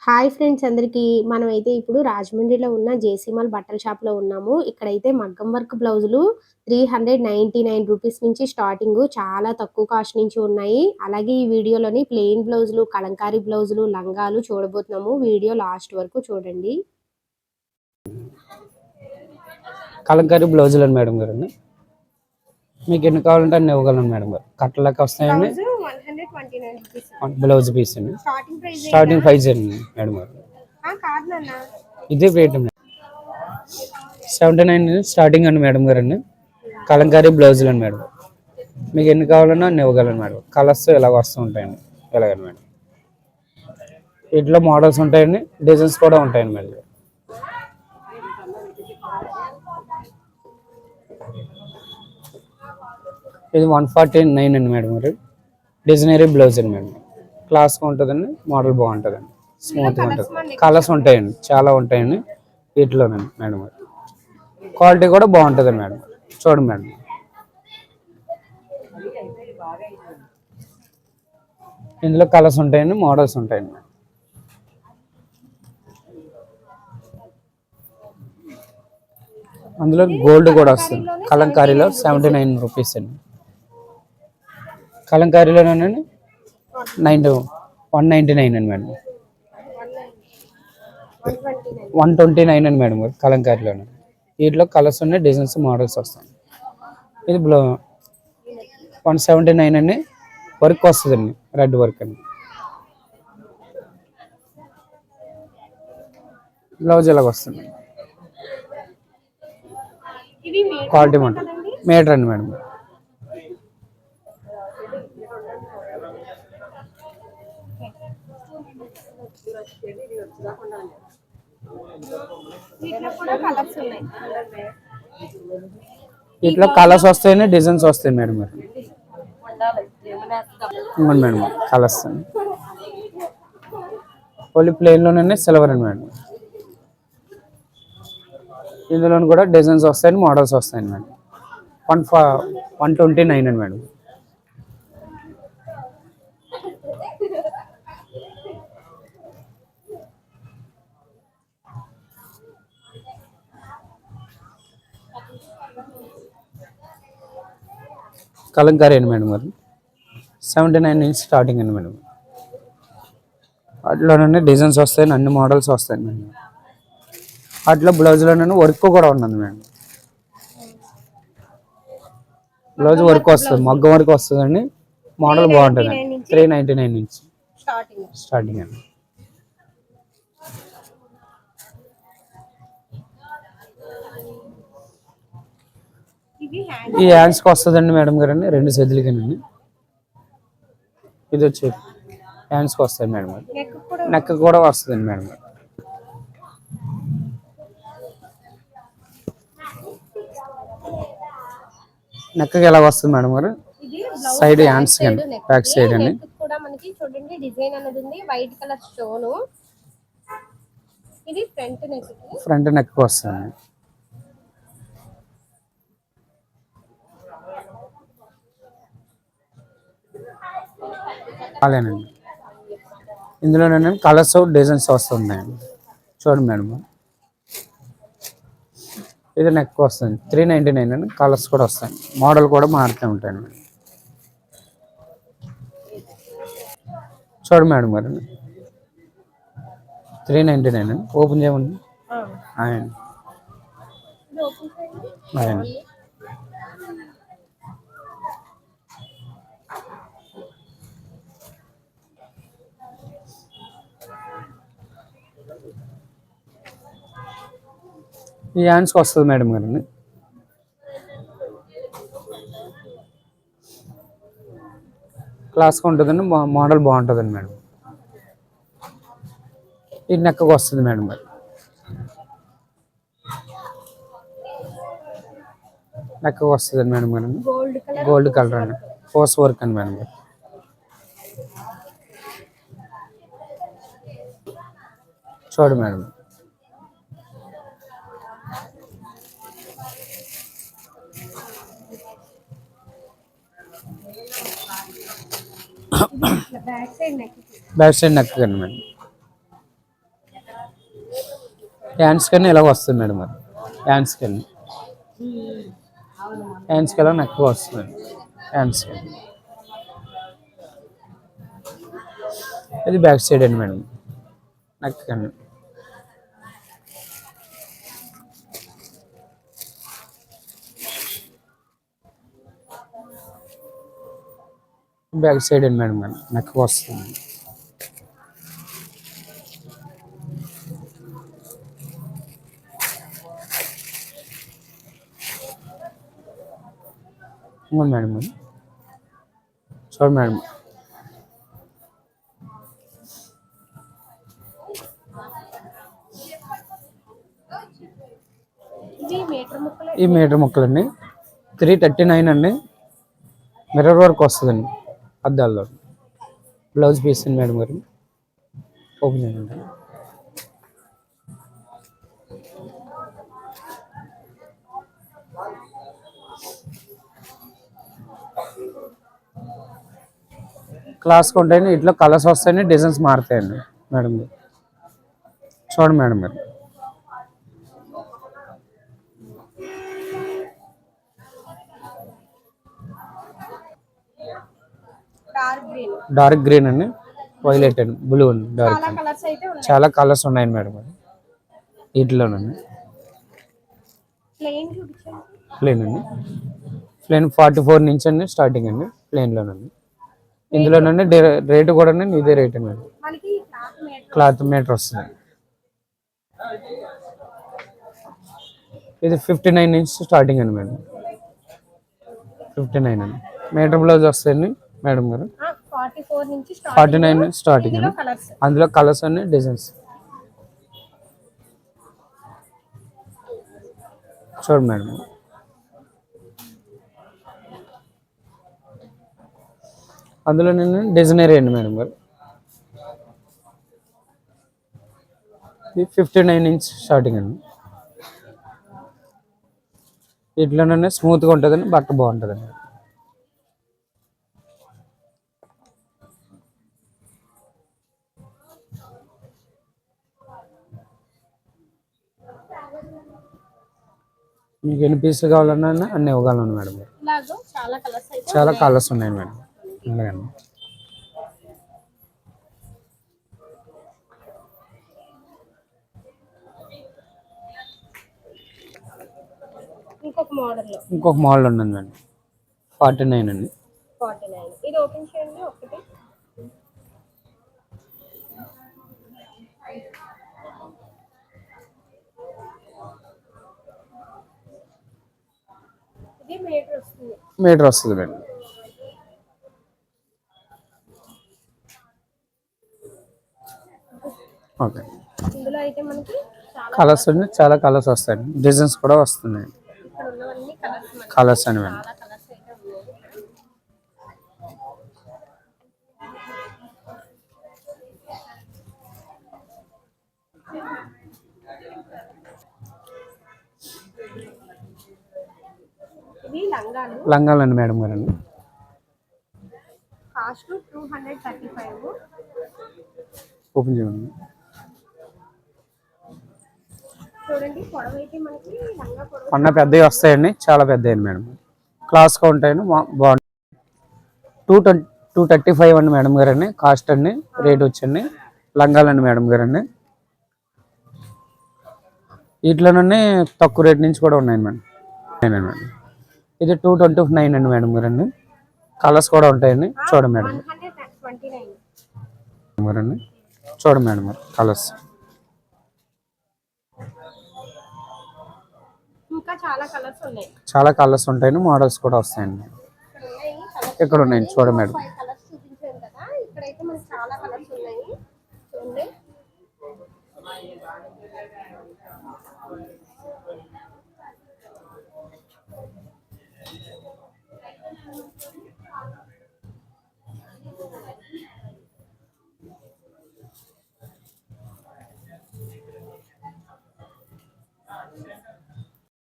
Hi friends అందరికీ. మనమైతే ఇప్పుడు రాజమండ్రిలో ఉన్న జేసీమాల్ బట్టల షాప్‌లో ఉన్నాము. ఇక్కడైతే మగ్గం వర్క్ బ్లౌజులు రూ. 399 నుంచి స్టార్టింగు. చాలా తక్కువ కాస్ట్ నుంచి ఉన్నాయి. అలాగే ఈ వీడియోలోని ప్లెయిన్ బ్లౌజులు, కలంకారీ బ్లౌజులు, లంగాలు చూడబోతున్నాము. వీడియో లాస్ట్ వరకు చూడండి. కలంకారీ బ్లౌజులు మేడం గారు, మీకు ఎన్ని కావాలంటే అన్ని ఇవ్వగలను మేడం గారు. కట్టలకి వస్తాయండి. బ్లౌజ్ పీస్ అండి. స్టార్టింగ్ ప్రైస్ అండి మేడం గారు. ఇదే రేట్ 79 స్టార్టింగ్ అండి మేడం గారు అండి. కలంకారీ బ్లౌజులు అండి మేడం. మీకు ఎన్ని కావాలన్నా అన్ని ఇవ్వగలను మేడం. కలర్స్ ఇలాగ వస్తూ ఉంటాయండి. ఇలాగండి మేడం. వీటిలో మోడల్స్ ఉంటాయండి, డిజైన్స్ కూడా ఉంటాయండి మేడం. ఇది 149 అండి మేడం గారు. డిజైనరీ బ్లౌజ్ అండి మేడం. క్లాస్గా ఉంటుందండి, మోడల్ బాగుంటుందండి, స్మూత్గా ఉంటుంది. కలర్స్ ఉంటాయండి, చాలా ఉంటాయండి వీటిలోనండి మేడం గారు. క్వాలిటీ కూడా బాగుంటుందండి మేడం. చూడండి మేడం, ఇందులో కలర్స్ ఉంటాయండి, మోడల్స్ ఉంటాయండి. అందులో గోల్డ్ కూడా వస్తుంది. కలంకారీలో 79 రూపీస్ అండి. కలంకారీలోనండి 199 అండి మేడం. 129 అండి మేడం గారు కలంకారీలోనే. వీటిలో కలర్స్ ఉన్నాయి, డిజైన్స్, మోడల్స్ వస్తాయి. ఇది 179 అండి. వర్క్ వస్తుందండి, రెడ్ వర్క్ అండి. బ్లౌజ్ ఇలాగ వస్తుంది. క్వాలిటీ ఉంటుంది. మీటర్ అండి మేడం. ఇట్లా కలర్స్ వస్తాయని, డిజైన్స్ వస్తాయి మేడం గారు. ఇవ్వండి మేడం కలర్స్. ఓన్లీ ప్లెయిన్లోనే సిల్వర్ అండి మేడం. ఇందులో కూడా డిజైన్స్ వస్తాయని, మోడల్స్ వస్తాయండి మేడం. 129 అండి మేడం. కలంకారీ అండి మేడం గారు. 79 నుంచి స్టార్టింగ్ అండి మేడం. వాటిలోనే డిజైన్స్ వస్తాయని, అన్ని మోడల్స్ వస్తాయి మేడం. వాటిలో బ్లౌజ్లోనే వర్క్ కూడా ఉన్నది మేడం. బ్లౌజ్ వర్క్ వస్తుంది, మగ్గం వర్క్ వస్తుందండి. మోడల్ బాగుంటుంది. 399 నుంచి స్టార్టింగ్ అండి. ఈ హ్యాండ్స్కి వస్తుందండి మేడం గారు అండి, 2 చేతులకేనండి. ఇది వచ్చి హ్యాండ్స్కి వస్తుంది మేడం గారు. నెక్ కూడా వస్తుందండి మేడం గారు. నెక్కి ఎలా వస్తుంది మేడం గారు? సైడ్ హ్యాండ్స్ అండి, బ్యాక్ సైడ్ అండి. చూడండి డిజైన్ అనేది ఉంది, వైట్ కలర్ స్టోన్. ఇది ఫ్రంట్ నెక్ వస్తుంది. అలానండి. ఇందులోనే కలర్స్, డిజైన్స్ వస్తున్నాయండి. చూడండి మేడం, ఇది నెక్ వస్తుంది. 399 అండి. కలర్స్ కూడా వస్తాయి, మోడల్ కూడా మారుతూ ఉంటాయండి మేడం. చూడండి మేడం గారు, 399 అండి. ఓపెన్ చేయమండి. ఈ హ్యాండ్స్కి వస్తుంది మేడం గారండి. క్లాస్గా ఉంటుందండి, మోడల్ బాగుంటుందండి మేడం. ఇది నెక్కకు వస్తుంది మేడం గారు. నెక్కకు వస్తుంది మేడం గారు. గోల్డ్ కలర్ అండి, ఫోర్స్ వర్క్ అండి మేడం గారు. చూడండి మేడం, బ్యాక్ సైడ్ నెక్ అండి మేడం. హ్యాండ్స్ కన్నా ఇలా వస్తుంది మేడం మరి హ్యాండ్స్ కన్నా నెక్ వస్తుంది హ్యాండ్స్ కన్నా ఇది బ్యాక్ సైడ్ అండి మేడం నెక్ కన్నా బ్యాక్ సైడ్ అండి మేడం నెక్ వస్తుంది మేడం చూడండి మేడం ఈ మీటర్ ముక్కలండి 339 అండి మిర్రర్ వర్క్ వస్తుందండి అద్దాల్లో బ్లౌజ్ పీస్ అండి మేడం గారు ఓపెన్ చేయండి క్లాస్కి ఉంటాయండి ఇట్లా కలర్స్ వస్తాయండి డిజైన్స్ మారుతాయండి మేడం గారు చూడండి మేడం గారు డార్క్ గ్రీన్ అండి వైలెట్ అండి బ్లూ అండి డార్క్ చాలా కలర్స్ ఉన్నాయండి మేడం గారు వీటిలోనండి ప్లెయిన్ అండి ప్లెయిన్ 44 నుంచి అండి స్టార్టింగ్ అండి ప్లెయిన్లోనండి ఇందులోనండి రేటు కూడా ఇదే రేట్ అండి క్లాత్ మీటర్ వస్తుంది ఇది 59 నుంచి స్టార్టింగ్ అండి మేడం 59 అండి మీటర్ బ్లౌజ్ వస్తాయండి మేడం గారు 49 నుంచి స్టార్టింగ్ అండి అందులో కలర్స్ అన్ని డిజైన్స్ చూడండి మేడం అందులో నేను డిజైనరీ అండి మేడం గారు 59 నుంచి స్టార్టింగ్ అండి ఇట్లోనే స్మూత్గా ఉంటుందండి బట్ట బాగుంటుందండి మీకు ఎన్ని పీసులు కావాలన్నా అన్ని ఇవ్వగలను మేడం చాలా కలర్స్ ఉన్నాయి మేడం అలాగండి ఇంకొక మోడల్ ఉన్నది మేడం 49 అండి ఇది ఓపెన్ చేయండి ఒకటి మీటర్ వస్తుంది మేడం ఓకే ఇందులో అయితే మనకి కలర్స్ అండి చాలా కలర్స్ వస్తాయండి డిజైన్స్ కూడా వస్తున్నాయి కలర్స్ అని మేడం లంగాలండి మేడం గారు అండి కాస్ట్ 235 ఓపెన్ చేయండి చూడండి పొడవు అయితే మనకి లంగా పొడవు కొన్న పెద్దవి వస్తాయండి చాలా పెద్దవి మేడం క్లాస్గా ఉంటాయండి బాగుంటాయి 235 అండి మేడం గారు అండి కాస్ట్ అండి రేట్ వచ్చండి లంగాలండి మేడం గారు అండి వీటిలోనే తక్కువ రేట్ నుంచి కూడా ఉన్నాయి మేడం మేడం ఇది 229 అండి మేడం గారు అండి కలర్స్ కూడా ఉంటాయండి చూడండి మేడం గారండి చూడండి మేడం గారు కలర్స్ చాలా కలర్స్ ఉంటాయండి మోడల్స్ కూడా వస్తాయండి ఇక్కడ ఉన్నాయండి చూడండి మేడం